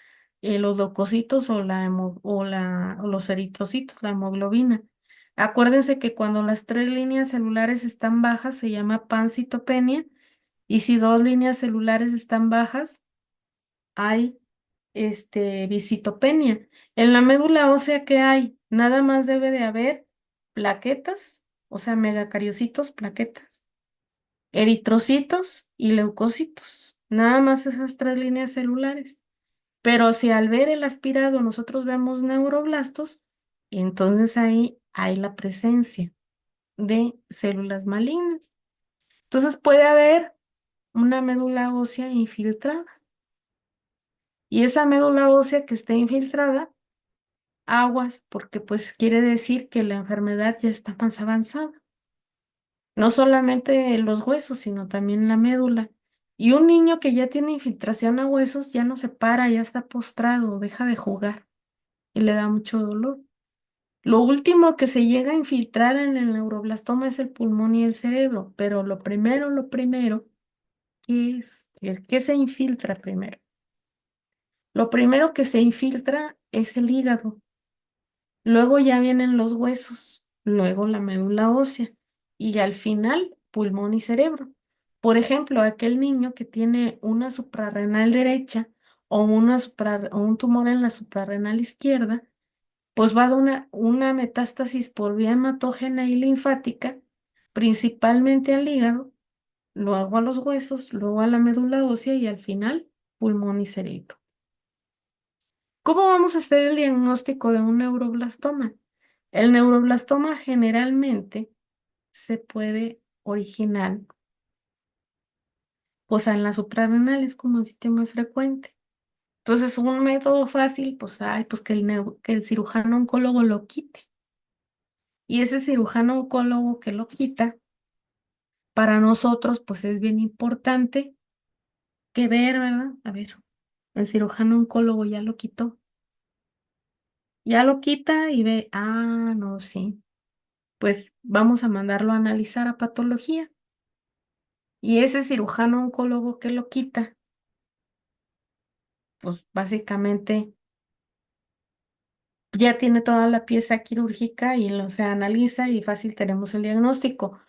los leucocitos o o los eritrocitos, la hemoglobina. Acuérdense que cuando las tres líneas celulares están bajas se llama pancitopenia y si dos líneas celulares están bajas hay visitopenia. En la médula ósea, ¿qué hay? Nada más debe de haber plaquetas, o sea, megacariocitos, plaquetas, eritrocitos y leucocitos. Nada más esas tres líneas celulares. Pero si al ver el aspirado nosotros vemos neuroblastos, entonces ahí hay la presencia de células malignas. Entonces puede haber una médula ósea infiltrada. Y esa médula ósea que esté infiltrada, aguas, porque pues quiere decir que la enfermedad ya está más avanzada. No solamente los huesos, sino también la médula. Y un niño que ya tiene infiltración a huesos ya no se para, ya está postrado, deja de jugar y le da mucho dolor. Lo último que se llega a infiltrar en el neuroblastoma es el pulmón y el cerebro, pero lo primero, ¿qué es? ¿Qué se infiltra primero? Lo primero que se infiltra es el hígado. Luego ya vienen los huesos, luego la médula ósea y al final pulmón y cerebro. Por ejemplo, aquel niño que tiene una suprarrenal derecha o, o un tumor en la suprarrenal izquierda, pues va a dar una metástasis por vía hematógena y linfática, principalmente al hígado, luego a los huesos, luego a la médula ósea y al final pulmón y cerebro. ¿Cómo vamos a hacer el diagnóstico de un neuroblastoma? El neuroblastoma generalmente se puede originar, pues en las suprarrenales como el sitio más frecuente. Entonces, un método fácil, pues, pues que el cirujano oncólogo lo quite. Y ese cirujano oncólogo que lo quita, para nosotros, pues es bien importante que ver, ¿verdad? A ver, el cirujano oncólogo ya lo quitó. Ya lo quita y ve, no, sí, pues vamos a mandarlo a analizar a patología. Y ese cirujano oncólogo que lo quita, pues básicamente ya tiene toda la pieza quirúrgica y lo se analiza y fácil tenemos el diagnóstico.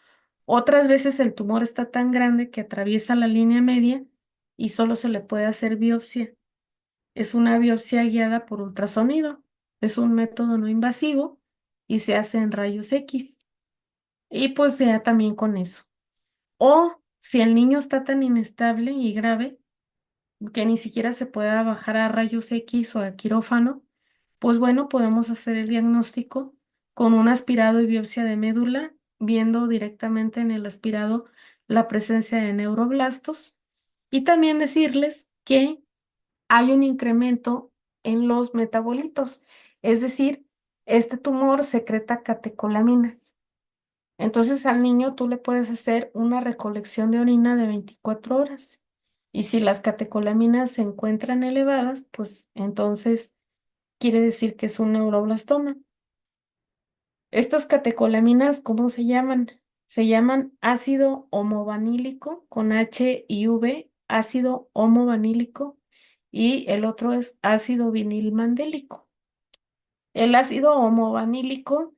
Otras veces el tumor está tan grande que atraviesa la línea media y solo se le puede hacer biopsia. Es una biopsia guiada por ultrasonido. Es un método no invasivo y se hace en rayos X. Y pues ya también con eso. O si el niño está tan inestable y grave que ni siquiera se pueda bajar a rayos X o a quirófano, pues bueno, podemos hacer el diagnóstico con un aspirado y biopsia de médula, viendo directamente en el aspirado la presencia de neuroblastos y también decirles que hay un incremento en los metabolitos, es decir, este tumor secreta catecolaminas. Entonces al niño tú le puedes hacer una recolección de orina de 24 horas. Y si las catecolaminas se encuentran elevadas, pues entonces quiere decir que es un neuroblastoma. Estas catecolaminas, ¿cómo se llaman? Se llaman ácido homovanílico con H y V, ácido homovanílico, y el otro es ácido vinilmandélico. El ácido homovanílico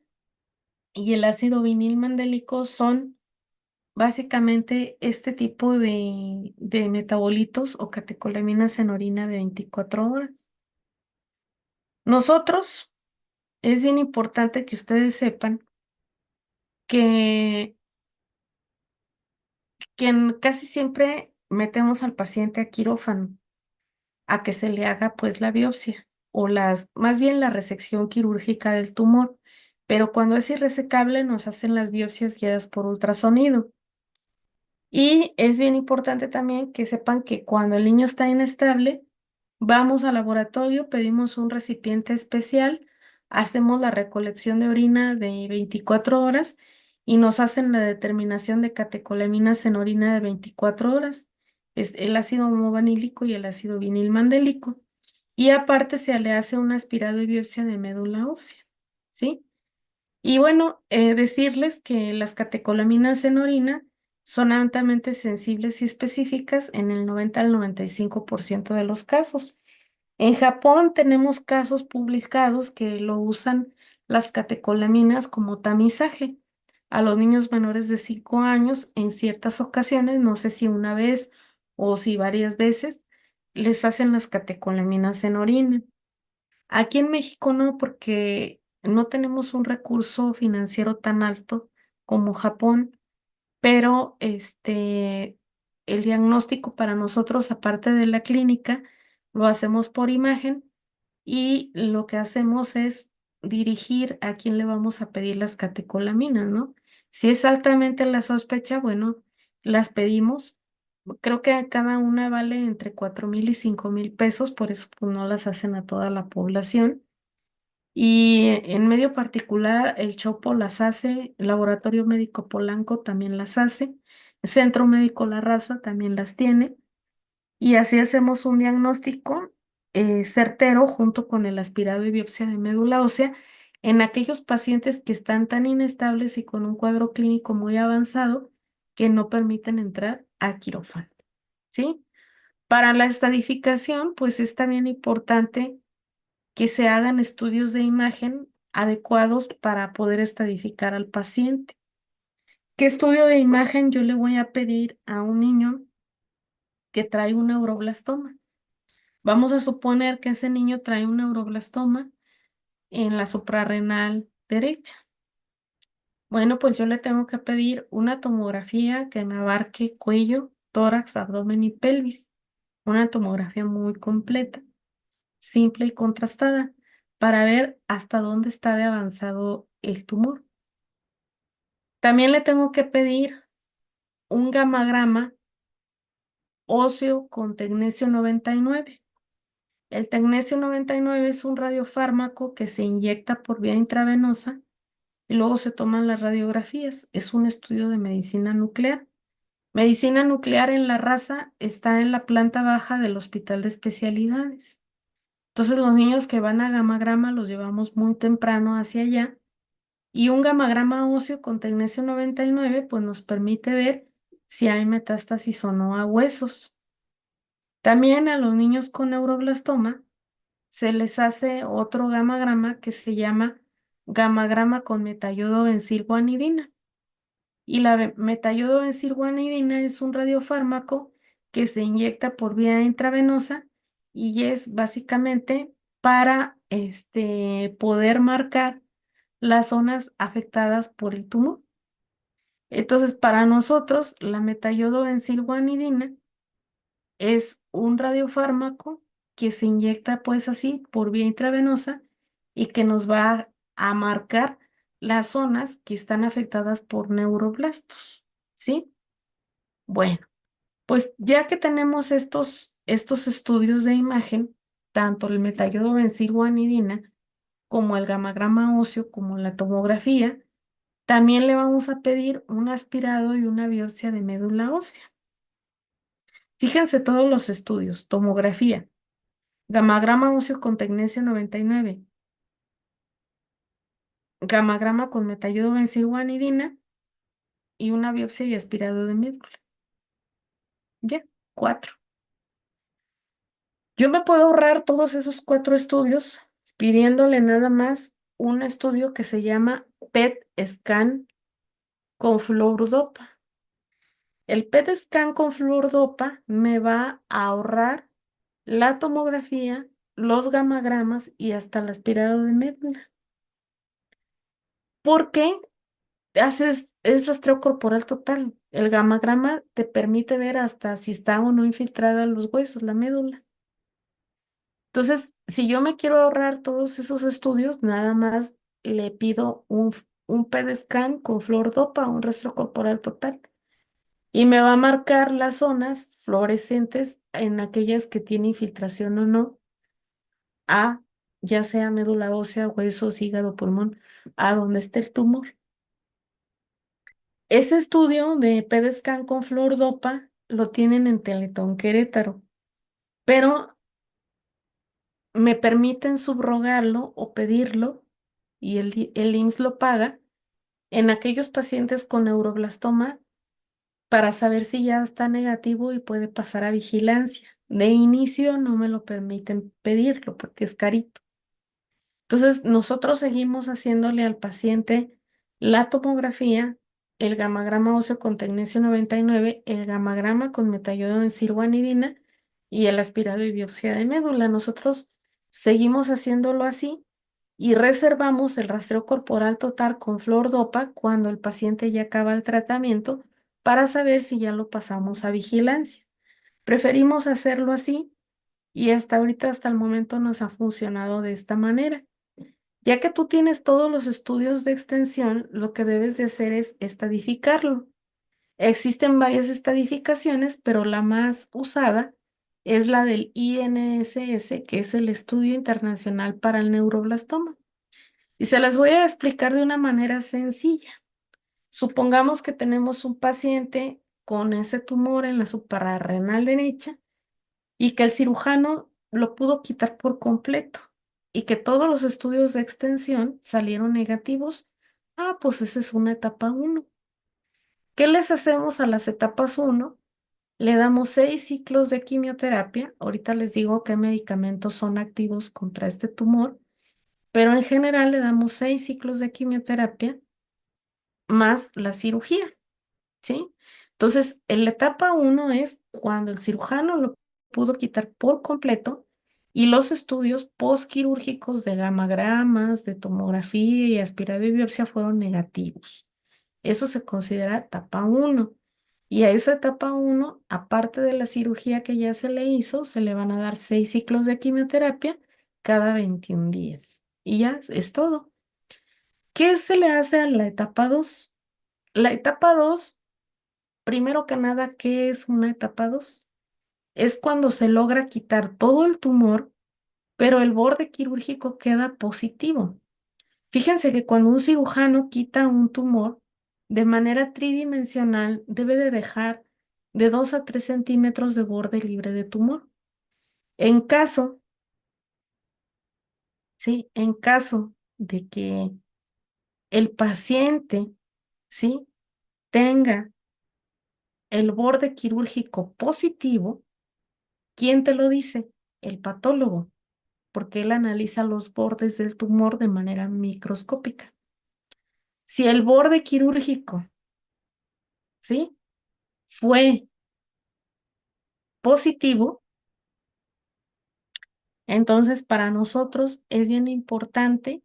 y el ácido vinilmandélico son básicamente este tipo de metabolitos o catecolaminas en orina de 24 horas. Nosotros, es bien importante que ustedes sepan que, casi siempre metemos al paciente a quirófano a que se le haga pues la biopsia o más bien la resección quirúrgica del tumor, pero cuando es irresecable nos hacen las biopsias guiadas por ultrasonido. Y es bien importante también que sepan que cuando el niño está inestable, vamos al laboratorio, pedimos un recipiente especial, hacemos la recolección de orina de 24 horas y nos hacen la determinación de catecolaminas en orina de 24 horas. Es el ácido homovanílico y el ácido vinilmandélico. Y aparte se le hace un aspirado y biopsia de médula ósea, ¿sí? Y bueno, decirles que las catecolaminas en orina son altamente sensibles y específicas en el 90 al 95% de los casos. En Japón tenemos casos publicados que lo usan las catecolaminas como tamizaje a los niños menores de 5 años en ciertas ocasiones, no sé si una vez o si varias veces, les hacen las catecolaminas en orina. Aquí en México no, porque no tenemos un recurso financiero tan alto como Japón, pero el diagnóstico para nosotros, aparte de la clínica, lo hacemos por imagen y lo que hacemos es dirigir a quién le vamos a pedir las catecolaminas, ¿no? Si es altamente la sospecha, bueno, las pedimos. Creo que cada una vale entre 4,000 y 5,000 pesos, por eso pues, no las hacen a toda la población. Y en medio particular, el Chopo las hace, el Laboratorio Médico Polanco también las hace, el Centro Médico La Raza también las tiene, y así hacemos un diagnóstico certero junto con el aspirado y biopsia de médula ósea en aquellos pacientes que están tan inestables y con un cuadro clínico muy avanzado que no permiten entrar a quirófano, ¿sí? Para la estadificación, pues es también importante que se hagan estudios de imagen adecuados para poder estadificar al paciente. ¿Qué estudio de imagen yo le voy a pedir a un niño que trae un neuroblastoma? Vamos a suponer que ese niño trae un neuroblastoma en la suprarrenal derecha. Bueno, pues yo le tengo que pedir una tomografía que me abarque cuello, tórax, abdomen y pelvis. Una tomografía muy completa, simple y contrastada, para ver hasta dónde está de avanzado el tumor. También le tengo que pedir un gamagrama óseo con tecnesio 99. El tecnesio 99 es un radiofármaco que se inyecta por vía intravenosa y luego se toman las radiografías. Es un estudio de medicina nuclear. Medicina nuclear en La Raza está en la planta baja del Hospital de Especialidades. Entonces los niños que van a gamagrama los llevamos muy temprano hacia allá. Y un gamagrama óseo con tecnesio 99 pues nos permite ver si hay metástasis o no a huesos. También a los niños con neuroblastoma se les hace otro gamagrama que se llama gamagrama con metayodobensilguanidina. Y la metayodobensilguanidina es un radiofármaco que se inyecta por vía intravenosa y es básicamente para poder marcar las zonas afectadas por el tumor. Entonces, para nosotros, la metayodobensilguanidina es un radiofármaco que se inyecta pues así por vía intravenosa y que nos va a marcar las zonas que están afectadas por neuroblastos, ¿sí? Bueno, pues ya que tenemos estos estudios de imagen, tanto el metayodobensilguanidina como el gamagrama óseo, como la tomografía, también le vamos a pedir un aspirado y una biopsia de médula ósea. Fíjense todos los estudios: tomografía, gamagrama óseo con tecnecio 99, gamagrama con metillobenzoguanidina y una biopsia y aspirado de médula. Ya, 4. Yo me puedo ahorrar todos esos 4 estudios pidiéndole nada más un estudio que se llama PET scan con fluordopa. El PET scan con fluordopa me va a ahorrar la tomografía, los gamagramas y hasta el aspirado de médula. Porque es rastreo corporal total. El gamagrama te permite ver hasta si está o no infiltrada los huesos, la médula. Entonces, si yo me quiero ahorrar todos esos estudios, nada más le pido un PET scan con fluordopa, un rastreo corporal total. Y me va a marcar las zonas fluorescentes en aquellas que tiene infiltración o no, a ya sea médula ósea, huesos, hígado, pulmón, a donde esté el tumor. Ese estudio de PET scan con fluordopa lo tienen en Teletón Querétaro, pero me permiten subrogarlo o pedirlo y el IMSS lo paga en aquellos pacientes con neuroblastoma para saber si ya está negativo y puede pasar a vigilancia. De inicio no me lo permiten pedirlo porque es carito. Entonces, nosotros seguimos haciéndole al paciente la tomografía, el gamagrama óseo con tecnesio 99, el gamagrama con metillobenzoguanidina y el aspirado y biopsia de médula. Nosotros seguimos haciéndolo así y reservamos el rastreo corporal total con fluordopa cuando el paciente ya acaba el tratamiento para saber si ya lo pasamos a vigilancia. Preferimos hacerlo así y hasta ahorita, hasta el momento, nos ha funcionado de esta manera. Ya que tú tienes todos los estudios de extensión, lo que debes de hacer es estadificarlo. Existen varias estadificaciones, pero la más usada es la del INSS, que es el Estudio Internacional para el Neuroblastoma. Y se las voy a explicar de una manera sencilla. Supongamos que tenemos un paciente con ese tumor en la suprarrenal derecha y que el cirujano lo pudo quitar por completo y que todos los estudios de extensión salieron negativos. Ah, pues esa es una etapa uno. ¿Qué les hacemos a las etapas uno? Le damos 6 ciclos de quimioterapia. Ahorita les digo qué medicamentos son activos contra este tumor, pero en general le damos 6 ciclos de quimioterapia más la cirugía. ¿Sí? Entonces, en la etapa uno es cuando el cirujano lo pudo quitar por completo y los estudios postquirúrgicos de gamagramas, de tomografía y aspirado y biopsia fueron negativos. Eso se considera etapa uno. Y a esa etapa uno, aparte de la cirugía que ya se le hizo, se le van a dar 6 ciclos de quimioterapia cada 21 días. Y ya es todo. ¿Qué se le hace a la etapa 2? La etapa 2, primero que nada, ¿qué es una etapa 2? Es cuando se logra quitar todo el tumor, pero el borde quirúrgico queda positivo. Fíjense que cuando un cirujano quita un tumor, de manera tridimensional debe de dejar de 2 a 3 centímetros de borde libre de tumor. En caso, ¿sí? En caso de que el paciente, ¿sí? tenga el borde quirúrgico positivo, ¿quién te lo dice? El patólogo, porque él analiza los bordes del tumor de manera microscópica. Si el borde quirúrgico, ¿sí? fue positivo, entonces para nosotros es bien importante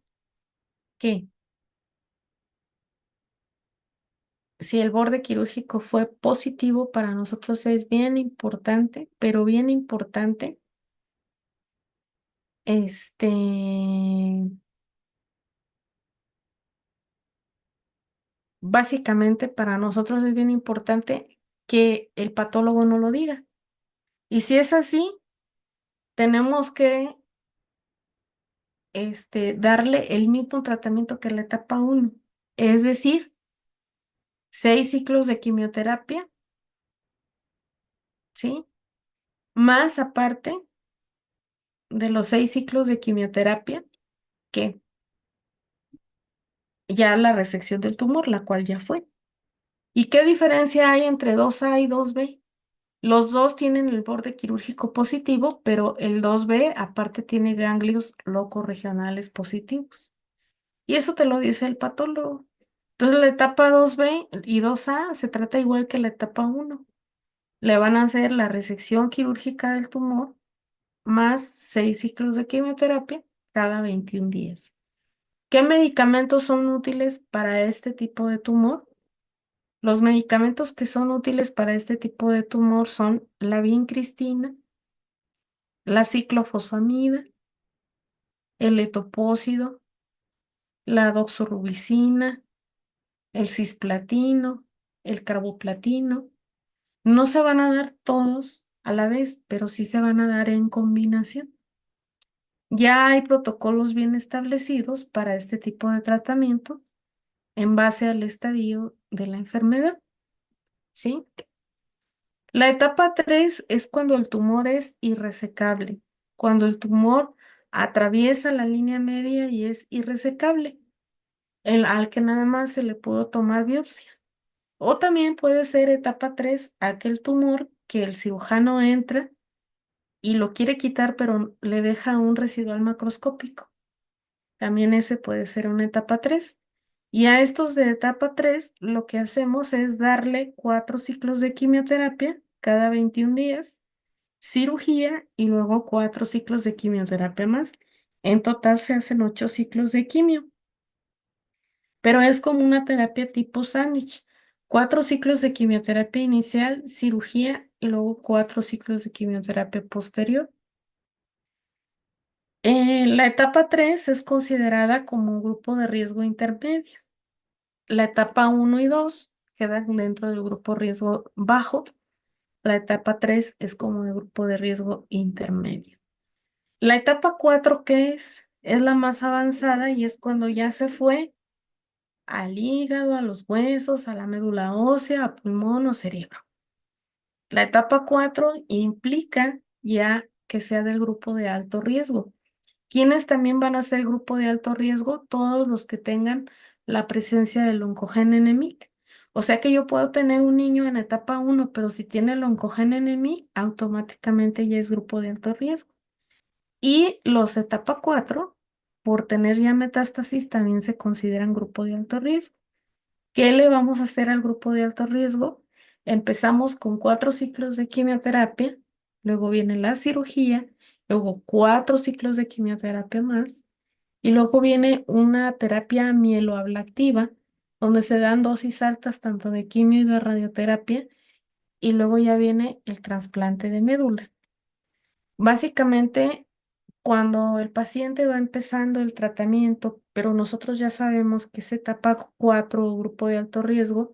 que si el borde quirúrgico fue positivo, para nosotros es bien importante, pero bien importante, este, básicamente para nosotros es bien importante que el patólogo no lo diga. Y si es así, tenemos que darle el mismo tratamiento que la etapa uno, es decir, 6 ciclos de quimioterapia, ¿sí? Más aparte de los 6 ciclos de quimioterapia, que ya la resección del tumor, la cual ya fue. ¿Y qué diferencia hay entre 2A y 2B? Los dos tienen el borde quirúrgico positivo, pero el 2B aparte tiene ganglios locorregionales positivos. Y eso te lo dice el patólogo. Entonces la etapa 2B y 2A se trata igual que la etapa 1. Le van a hacer la resección quirúrgica del tumor más 6 ciclos de quimioterapia cada 21 días. ¿Qué medicamentos son útiles para este tipo de tumor? Los medicamentos que son útiles para este tipo de tumor son la vincristina, la ciclofosfamida, el etopósido, la doxorubicina, el cisplatino, el carboplatino. No se van a dar todos a la vez, pero sí se van a dar en combinación. Ya hay protocolos bien establecidos para este tipo de tratamiento en base al estadio de la enfermedad, ¿sí? La etapa 3 es cuando el tumor es irresecable, cuando el tumor atraviesa la línea media y es irresecable, al que nada más se le pudo tomar biopsia. O también puede ser etapa 3 aquel tumor que el cirujano entra y lo quiere quitar, pero le deja un residual macroscópico. También ese puede ser una etapa 3. Y a estos de etapa 3 lo que hacemos es darle 4 ciclos de quimioterapia cada 21 días, cirugía y luego 4 ciclos de quimioterapia más. En total se hacen 8 ciclos de quimio, pero es como una terapia tipo sándwich. 4 ciclos de quimioterapia inicial, cirugía y luego 4 ciclos de quimioterapia posterior. La etapa 3 es considerada como un grupo de riesgo intermedio. La etapa 1 y 2 quedan dentro del grupo riesgo bajo. La etapa 3 es como el grupo de riesgo intermedio. La etapa 4, ¿qué es? Es la más avanzada y es cuando ya se fue al hígado, a los huesos, a la médula ósea, a pulmón o cerebro. La etapa 4 implica ya que sea del grupo de alto riesgo. ¿Quiénes también van a ser grupo de alto riesgo? Todos los que tengan la presencia del oncogen-NMIC. O sea que yo puedo tener un niño en etapa 1, pero si tiene el oncogen-NMIC, automáticamente ya es grupo de alto riesgo. Y los etapa 4, por tener ya metástasis, también se consideran grupo de alto riesgo. ¿Qué le vamos a hacer al grupo de alto riesgo? Empezamos con 4 ciclos de quimioterapia, luego viene la cirugía, luego 4 ciclos de quimioterapia más, y luego viene una terapia mieloablativa, donde se dan dosis altas tanto de quimio y de radioterapia, y luego ya viene el trasplante de médula. Básicamente, cuando el paciente va empezando el tratamiento, pero nosotros ya sabemos que es etapa 4 o grupo de alto riesgo,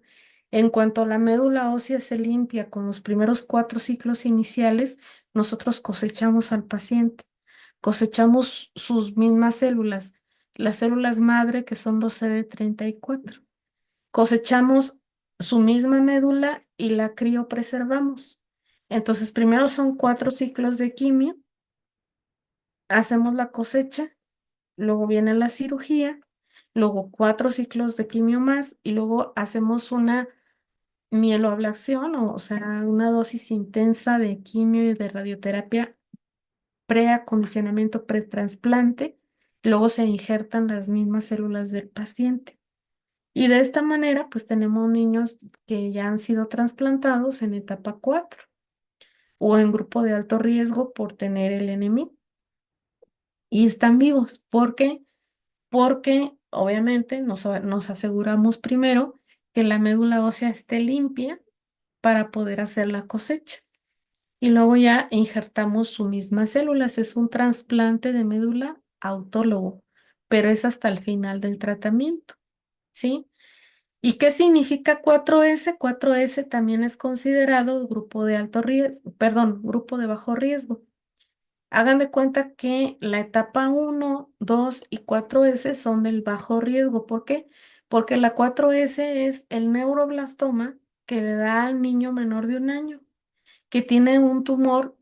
en cuanto la médula ósea se limpia con los primeros 4 ciclos iniciales, nosotros cosechamos al paciente, cosechamos sus mismas células, las células madre que son los CD34. Cosechamos su misma médula y la criopreservamos. Entonces, primero son 4 ciclos de quimio, hacemos la cosecha, luego viene la cirugía, luego 4 ciclos de quimio más y luego hacemos una mieloablación, o sea, una dosis intensa de quimio y de radioterapia preacondicionamiento pretransplante, luego se injertan las mismas células del paciente. Y de esta manera, pues tenemos niños que ya han sido trasplantados en etapa 4 o en grupo de alto riesgo por tener el enemigo y están vivos. ¿Por qué? Porque obviamente nos aseguramos primero que la médula ósea esté limpia para poder hacer la cosecha. Y luego ya injertamos sus mismas células. Es un trasplante de médula autólogo, pero es hasta el final del tratamiento, ¿sí? ¿Y qué significa 4S? 4S también es considerado grupo de alto riesgo, perdón, grupo de bajo riesgo. Hagan de cuenta que la etapa 1, 2 y 4S son del bajo riesgo. ¿Por qué? Porque la 4S es el neuroblastoma que le da al niño menor de 1 año, que tiene un tumor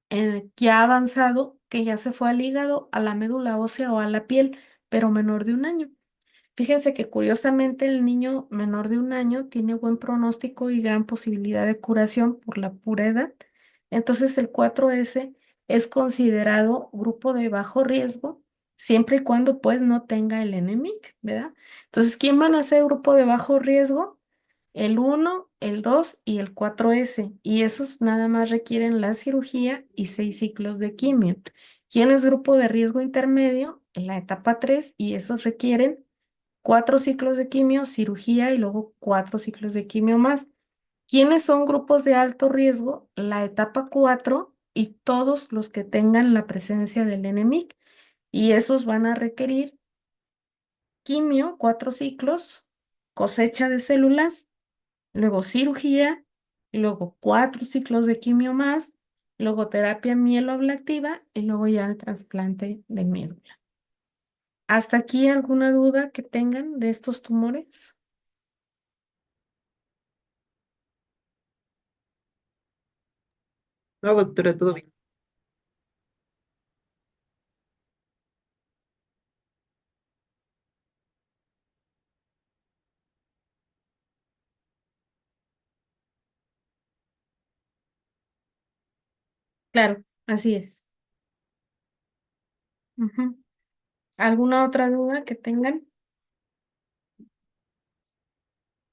que ha avanzado, que ya se fue al hígado, a la médula ósea o a la piel, pero menor de 1 año. Fíjense que curiosamente el niño menor de 1 año tiene buen pronóstico y gran posibilidad de curación por la pura edad. Entonces el 4S es considerado grupo de bajo riesgo siempre y cuando pues no tenga el enemic, ¿verdad? Entonces, ¿quién van a ser grupo de bajo riesgo? El 1, el 2 y el 4S. Y esos nada más requieren la cirugía y 6 ciclos de quimio. ¿Quién es grupo de riesgo intermedio? En la etapa 3 y esos requieren 4 ciclos de quimio, cirugía y luego 4 ciclos de quimio más. ¿Quiénes son grupos de alto riesgo? La etapa 4 y todos los que tengan la presencia del enemic. Y esos van a requerir quimio, 4 ciclos, cosecha de células, luego cirugía, y luego 4 ciclos de quimio más, luego terapia mieloablativa y luego ya el trasplante de médula. ¿Hasta aquí alguna duda que tengan de estos tumores? No, doctora, todo bien. Claro, así es. Ujú. ¿Alguna otra duda que tengan?